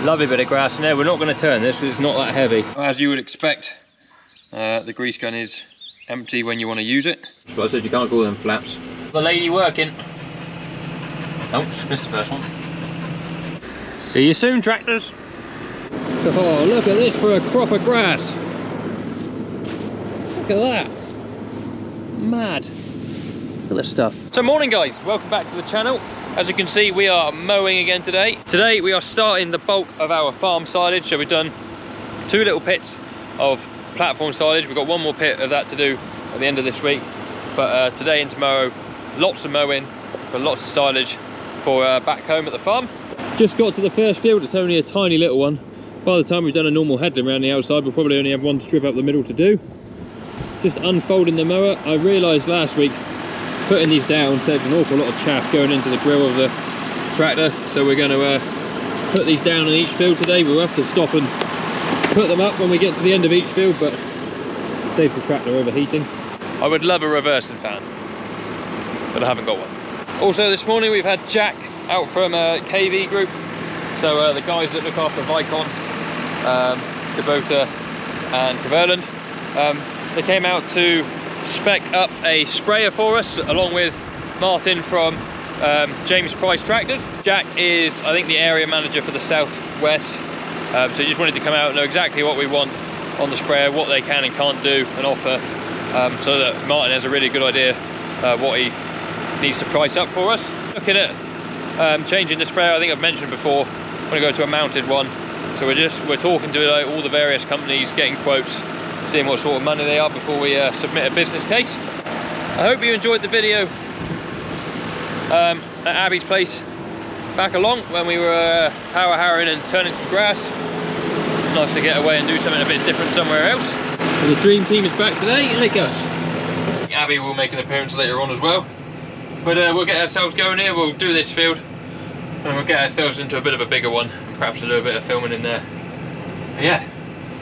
Lovely bit of grass in there. We're not going to turn this because it's not that heavy. As you would expect, the grease gun is empty when you want to use it. That's what I said, you can't call them flaps. The lady working. Oh, just missed the first one. See you soon, tractors. Oh, look at this for a crop of grass. Look at that. Mad. Look at this stuff. So morning guys, welcome back to the channel. As you can see, we are mowing again today. Today we are starting the bulk of our farm silage. So we've done 2 little pits of platform silage. We've got 1 more pit of that to do at the end of this week. But today and tomorrow, lots of mowing for lots of silage for back home at the farm. Just got to the first field. It's only a tiny little one. By the time we've done a normal headland around the outside, we'll probably only have 1 strip up the middle to do. Just unfolding the mower. I realised last week putting these down saves an awful lot of chaff going into the grill of the tractor, so we're going to put these down in each field today. We'll have to stop and put them up when we get to the end of each field, but it saves the tractor overheating. I would love a reversing fan, but I haven't got one. Also this morning we've had Jack out from KV Group, so the guys that look after Vicon, Kubota and Cumberland, they came out to spec up a sprayer for us along with Martin from James Price Tractors. Jack is, I think, the area manager for the southwest, so he just wanted to come out and know exactly what we want on the sprayer, what they can and can't do and offer, so that Martin has a really good idea what he needs to price up for us. Looking at changing the sprayer, I think I've mentioned before, I'm going to go to a mounted one, so we're talking to all the various companies, getting quotes, seeing what sort of money they are before we submit a business case. I hope you enjoyed the video at Abby's place back along when we were power harrowing and turning some grass. Nice to get away and do something a bit different somewhere else. And the dream team is back today, and it goes. Abby will make an appearance later on as well. But we'll get ourselves going here, we'll do this field, and we'll get ourselves into a bit of a bigger one. Perhaps a little bit of filming in there. But yeah.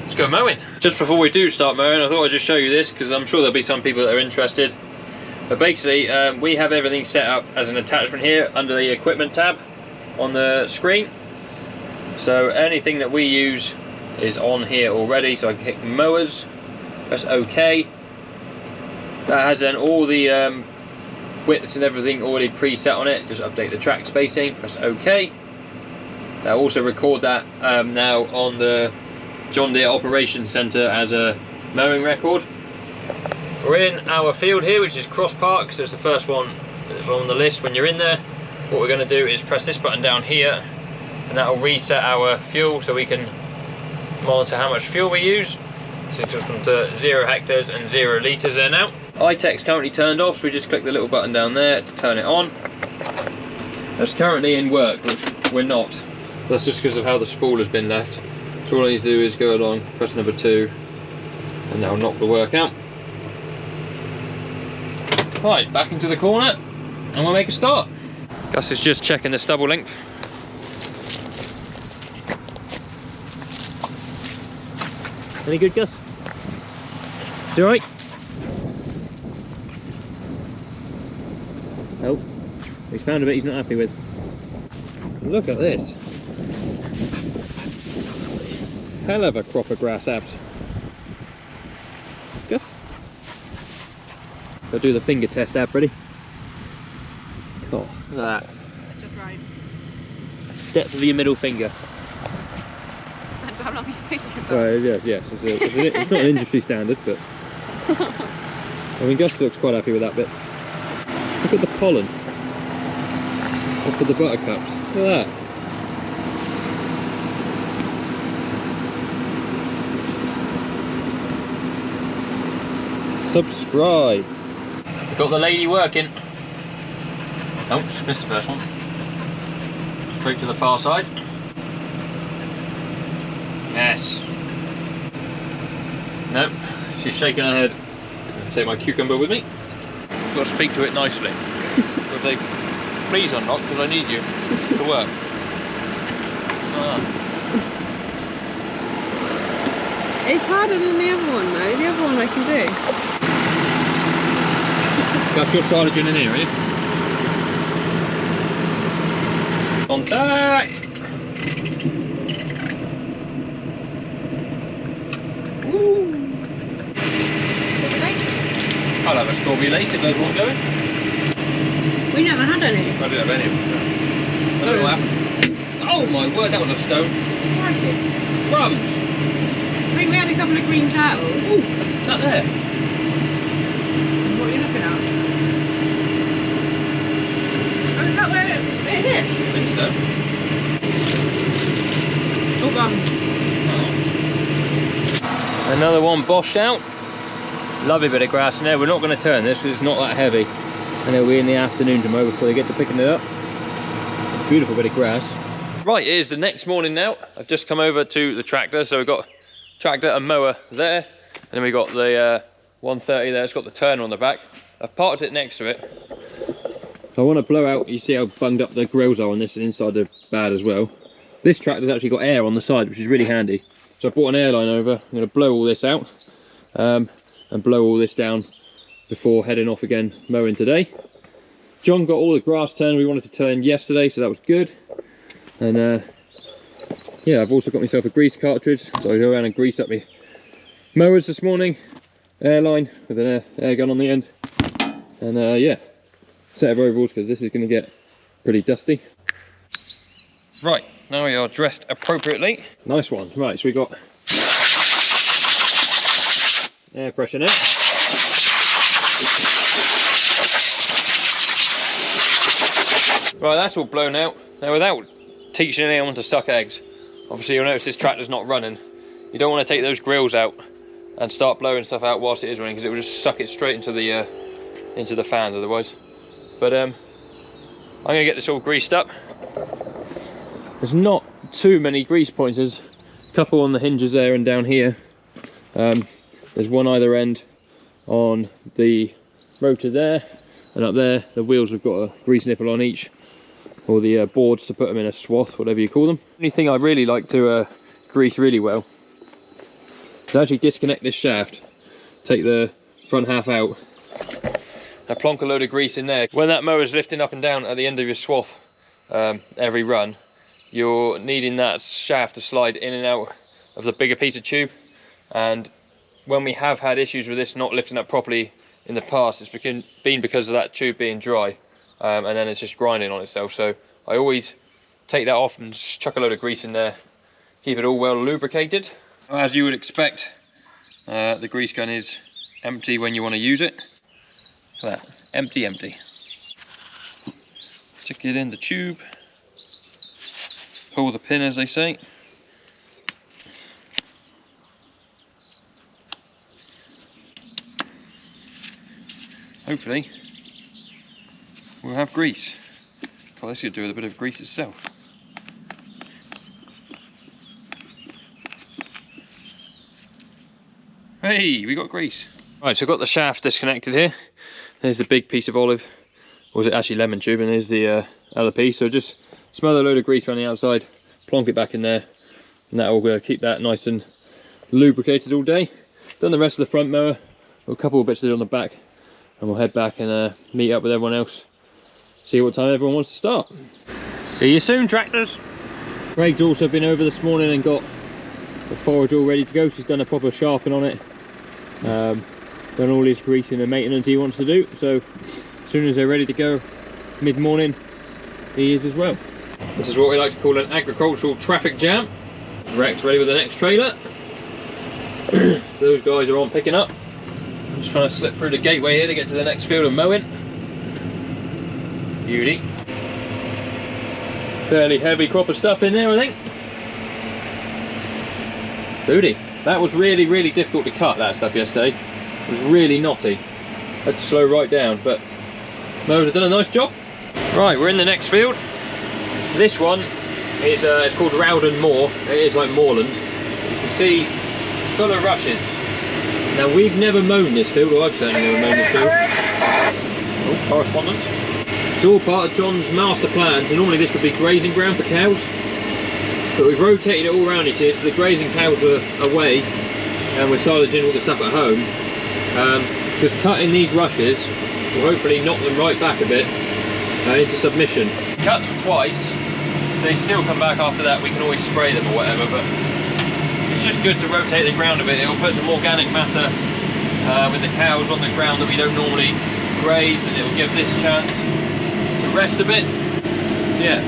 Let's go mowing. Just before we do start mowing, I thought I'd just show you this because I'm sure there'll be some people that are interested. But basically, we have everything set up as an attachment here under the equipment tab on the screen. So anything that we use is on here already. So I can click mowers, press OK. That has then all the widths and everything already preset on it. Just update the track spacing, press OK. They'll also record that now on the John Deere Operations Centre as a mowing record. We're in our field here, which is Cross Park, so it's the first one that's on the list. When you're in there, what we're going to do is press this button down here, and that will reset our fuel so we can monitor how much fuel we use. So it's just gone to 0 hectares and 0 litres there now. iTech's currently turned off, so we just click the little button down there to turn it on. That's currently in work, which we're not. That's just because of how the spool has been left. So all I need to do is go along, press number 2, and that'll knock the work out. Right, back into the corner, and we'll make a start. Gus is just checking the stubble length. Any good, Gus? You alright? Oh, he's found a bit he's not happy with. Look at this. Hell of a crop of grass, Abs. Gus? I'll do the finger test, Ab, ready? Oh, look at that. Just right. Depth of your middle finger. Depends how long your fingers are. Well, yes. It's not an industry standard, but... I mean, Gus looks quite happy with that bit. Look at the pollen. Off of the buttercups. Look at that. Subscribe. We've got the lady working. Oh, just missed the first one. Straight to the far side. Yes. No, she's shaking her head. I'm going to take my cucumber with me. I've got to speak to it nicely. So they, please unlock, because I need you to work. It's harder than the other one though. The other one I can do. Got your silage in here, are you? Contact! couple of strawberry lace if those want going. We never had any. I didn't have any of them. I don't know what happened. Oh my word, that was a stone. Crumbs! I think we had a couple of green turtles. Ooh, is that there? What are you looking at? Oh, is that where it hit? I think so. Oh, gone. Oh. Another one boshed out. Lovely bit of grass in there. We're not going to turn this because it's not that heavy. And it'll be in the afternoon tomorrow before they get to picking it up. Beautiful bit of grass. Right, it is the next morning now. I've just come over to the tractor. So we've got tractor and mower there. And then we've got the 130 there. It's got the turner on the back. I've parked it next to it. I want to blow out, you see how bunged up the grills are on this and inside they're bad as well. This tractor's actually got air on the side, which is really handy. So I brought an airline over. I'm going to blow all this out and blow all this down before heading off again mowing today. John got all the grass turned we wanted to turn yesterday, so that was good. And yeah, I've also got myself a grease cartridge, so I go around and grease up my mowers this morning. Airline with an air gun on the end. And yeah, set of overalls because this is going to get pretty dusty. Right, now we are dressed appropriately. Nice one. Right, so we got air pressure now. Right, that's all blown out. Now, without teaching anyone to suck eggs, obviously you'll notice this tractor's not running. You don't want to take those grills out and start blowing stuff out whilst it is running because it will just suck it straight into the fans otherwise. But I'm going to get this all greased up. There's not too many grease pointers. A couple on the hinges there and down here. There's one either end on the rotor there, and up there the wheels have got a grease nipple on each, or the boards to put them in a swath, whatever you call them. The only thing I really like to grease really well is actually disconnect this shaft, take the front half out, and plonk a load of grease in there. When that mower's lifting up and down at the end of your swath every run, you're needing that shaft to slide in and out of the bigger piece of tube. And when we have had issues with this not lifting up properly in the past, it's been because of that tube being dry, and then it's just grinding on itself. So I always take that off and just chuck a load of grease in there, keep it all well lubricated. As you would expect, the grease gun is empty when you want to use it. Look at that, empty, empty. Stick it in the tube, pull the pin as they say. Hopefully we'll have grease. Well, this could do with a bit of grease itself. Hey, we got grease. Right, so I've got the shaft disconnected here. There's the big piece of olive, or was it actually lemon tube, and there's the other piece. So just smother a load of grease around the outside, plonk it back in there, and that will keep that nice and lubricated all day. Done the rest of the front mower, got a couple of bits to do on the back, and we'll head back and meet up with everyone else, see what time everyone wants to start. See you soon, tractors. Craig's also been over this morning and got the forage all ready to go. She's done a proper sharpen on it, done all his greasing and maintenance he wants to do. So as soon as they're ready to go mid-morning, he is as well. This is what we like to call an agricultural traffic jam. Rex ready with the next trailer. Those guys are on picking up. I'm just trying to slip through the gateway here to get to the next field of mowing. Beauty. Fairly heavy crop of stuff in there, I think. Beauty. That was really, really difficult to cut, that stuff yesterday. It was really knotty. Had to slow right down, but mowers have done a nice job. Right, we're in the next field. This one is it's called Rowden Moor. It is like moorland. You can see full of rushes. Now we've never mown this field, or I've certainly never mown this field. Oh, correspondence. It's all part of John's master plan, so normally this would be grazing ground for cows. But we've rotated it all around this year, so the grazing cows are away, and we're silaging all the stuff at home. Because cutting these rushes will hopefully knock them right back a bit into submission. Cut them twice, if they still come back after that, we can always spray them or whatever, but it's just good to rotate the ground a bit. It'll put some organic matter with the cows on the ground that we don't normally graze, and it will give this chance to rest a bit. So yeah,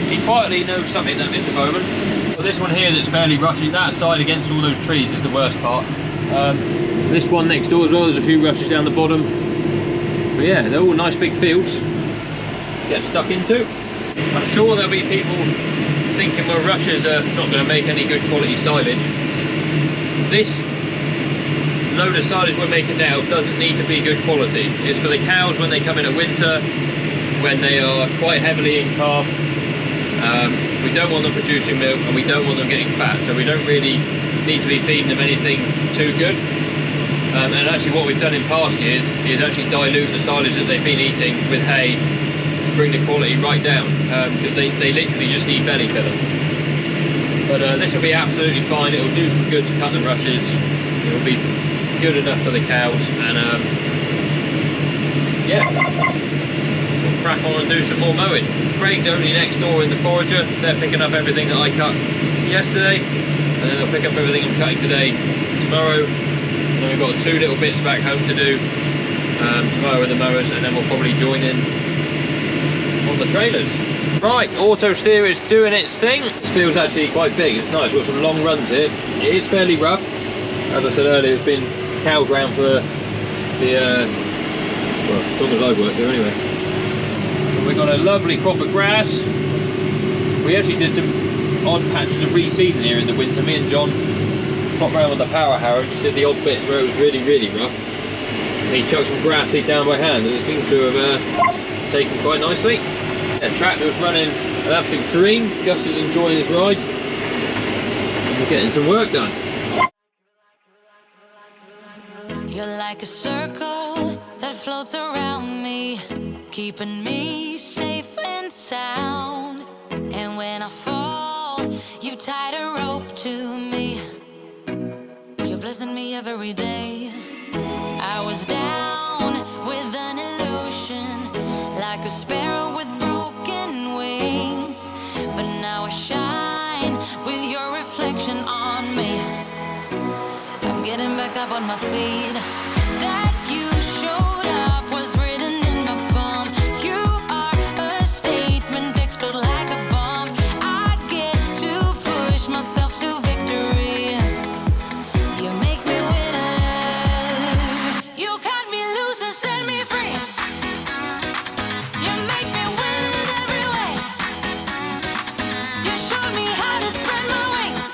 he quietly knows something, that Mr. Bowman. But this one here that's fairly rushy, that side against all those trees is the worst part. This one next door as well, there's a few rushes down the bottom. But yeah, they're all nice big fields to get stuck into. I'm sure there'll be people thinking, well, rushes are not going to make any good quality silage. This load of silage we're making now doesn't need to be good quality. It's for the cows when they come in at winter, when they are quite heavily in calf. We don't want them producing milk, and we don't want them getting fat, so we don't really need to be feeding them anything too good. And actually what we've done in past years is actually dilute the silage that they've been eating with hay to bring the quality right down, because they literally just need belly filler. But this will be absolutely fine. It will do some good to cut the rushes. It will be good enough for the cows, and yeah, we'll crack on and do some more mowing. Craig's only next door in the forager. They're picking up everything that I cut yesterday, and then they'll pick up everything I'm cutting today, tomorrow. And then we've got 2 little bits back home to do tomorrow with the mowers, and then we'll probably join in on the trailers. Right, auto steer is doing its thing. This field's actually quite big, it's nice, we've got some long runs here. It is fairly rough. As I said earlier, it's been cow ground for well, as long as I've worked there anyway. We've got a lovely crop of grass. We actually did some odd patches of reseeding here in the winter. Me and John popped around with the power harrow and just did the odd bits where it was really, really rough. And he chucked some grass seed down by hand, and it seems to have taken quite nicely. The tractor's running an absolute dream. Gus is enjoying his ride, and we're getting some work done. You're like a circle that floats around me, keeping me safe and sound. And when I fall, you tied a rope to me. You're blessing me every day. I was down with an illusion, like a sparrow with broken wings. But now I shine with your reflection on me. I'm getting back up on my feet. That you showed up was written in my palm. You are a statement, explode like a bomb. I get to push myself to victory. You make me winner. You cut me loose and set me free. You make me win in every way. You showed me how to spread my wings.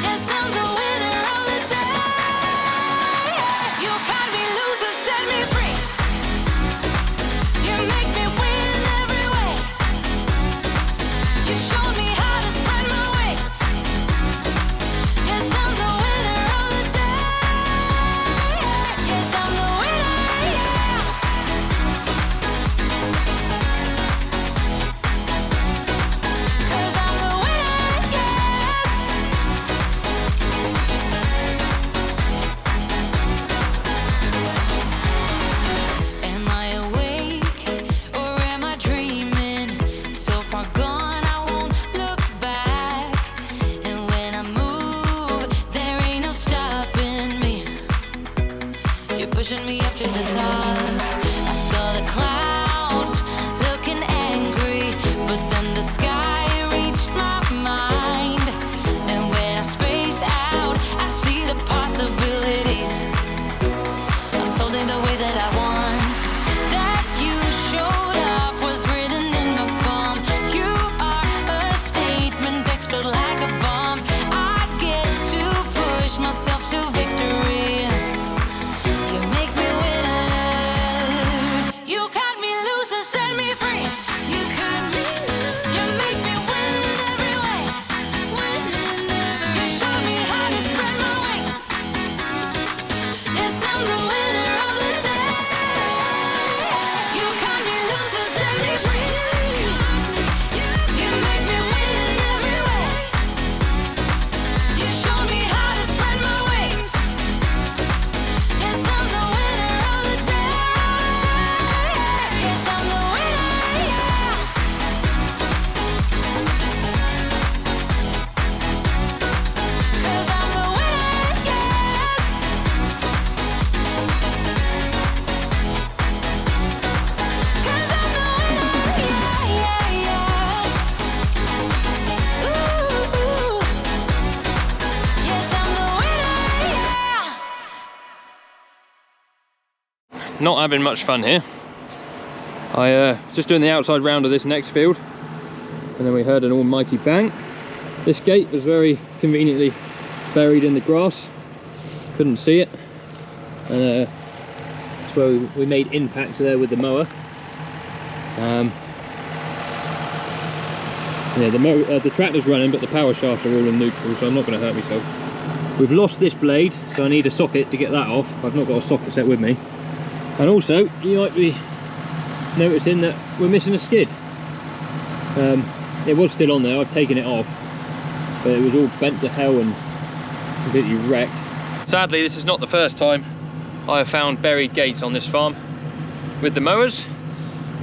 Yes, I'm the winner of the day. not having much fun here. I just doing the outside round of this next field, and then we heard an almighty bang. This gate was very conveniently buried in the grass, couldn't see it, and that's where we made impact there with the mower. Yeah, the tractor's running, but the power shafts are all in neutral, so I'm not going to hurt myself. We've lost this blade, so I need a socket to get that off. I've not got a socket set with me. And also, you might be noticing that we're missing a skid. It was still on there, I've taken it off, but it was all bent to hell and completely wrecked. Sadly, this is not the first time I have found buried gates on this farm with the mowers.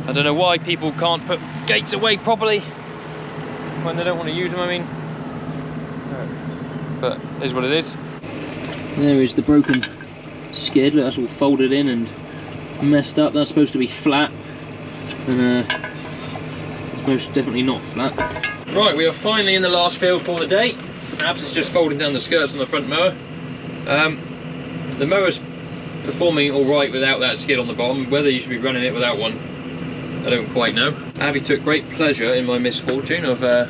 I don't know why people can't put gates away properly when they don't want to use them, I mean. But it is what it is. There is the broken skid. Look, that's all folded in and messed up. That's supposed to be flat, and it's most definitely not flat. Right, we are finally in the last field for the day. Abs is just folding down the skirts on the front mower. The mower's performing all right without that skid on the bottom. Whether you should be running it without one, I don't quite know. Abby took great pleasure in my misfortune of oh,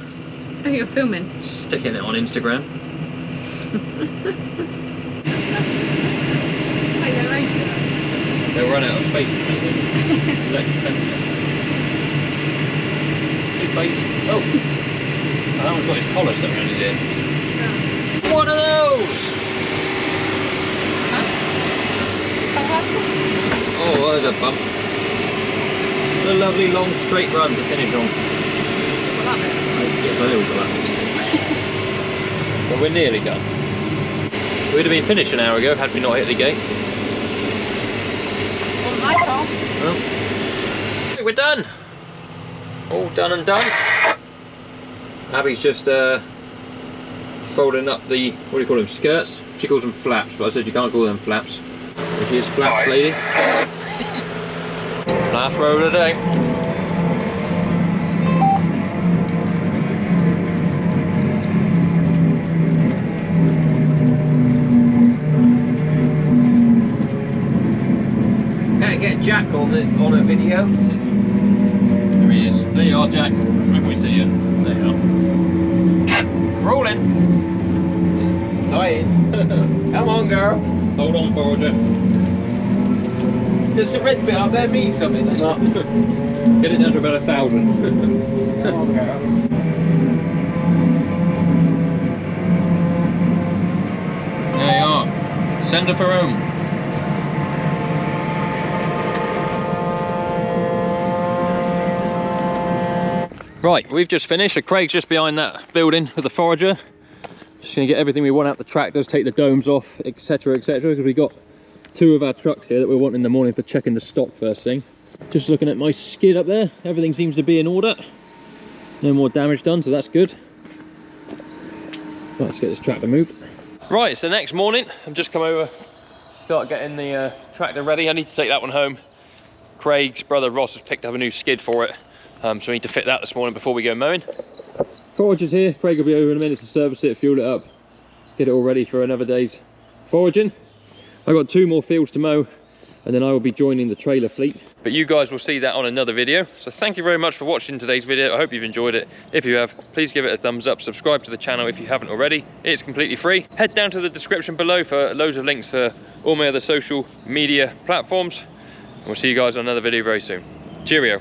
you're filming. Sticking it on Instagram. It's like they're racing us. They'll run out of space. Electric fence. Big base. Oh, that one's got his collar stuck around his ear. Yeah. One of those! Huh? Sunglasses? Oh, there's a bump. A lovely long straight run to finish on. You still got that bit? Yes, I know we've got that bit. But we're nearly done. We'd have been finished an hour ago had we not hit the gate. Well, my fault. Well, we're done. All done and done. Abby's just folding up the, what do you call them, skirts? She calls them flaps, but I said you can't call them flaps. But she is flaps lady. Last row of the day. Better get Jack on a video. There he is. There you are, Jack. Where can we see you? There you are. Rolling. Dying. Come on, girl. Hold on, Foevvercam. Does the red bit up there mean something? No. Get it down to about 1,000. Come on, girl. There you are. Send her for home. Right, we've just finished. So Craig's just behind that building with the forager. Just going to get everything we want out the tractors, take the domes off, etc, etc, because we got 2 of our trucks here that we want in the morning for checking the stock first thing. Just looking at my skid up there, everything seems to be in order. No more damage done, so that's good. Let's get this tractor moved. Right, it's the next morning. I've just come over, start getting the tractor ready. I need to take that one home. Craig's brother Ross has picked up a new skid for it, so we need to fit that this morning before we go mowing. Forager's here. Craig will be over in a minute to service it, fuel it up, get it all ready for another day's foraging. I've got 2 more fields to mow, and then I will be joining the trailer fleet. But you guys will see that on another video. So thank you very much for watching today's video. I hope you've enjoyed it. If you have, please give it a thumbs up. Subscribe to the channel if you haven't already. It's completely free. Head down to the description below for loads of links to all my other social media platforms. And we'll see you guys on another video very soon. Cheerio.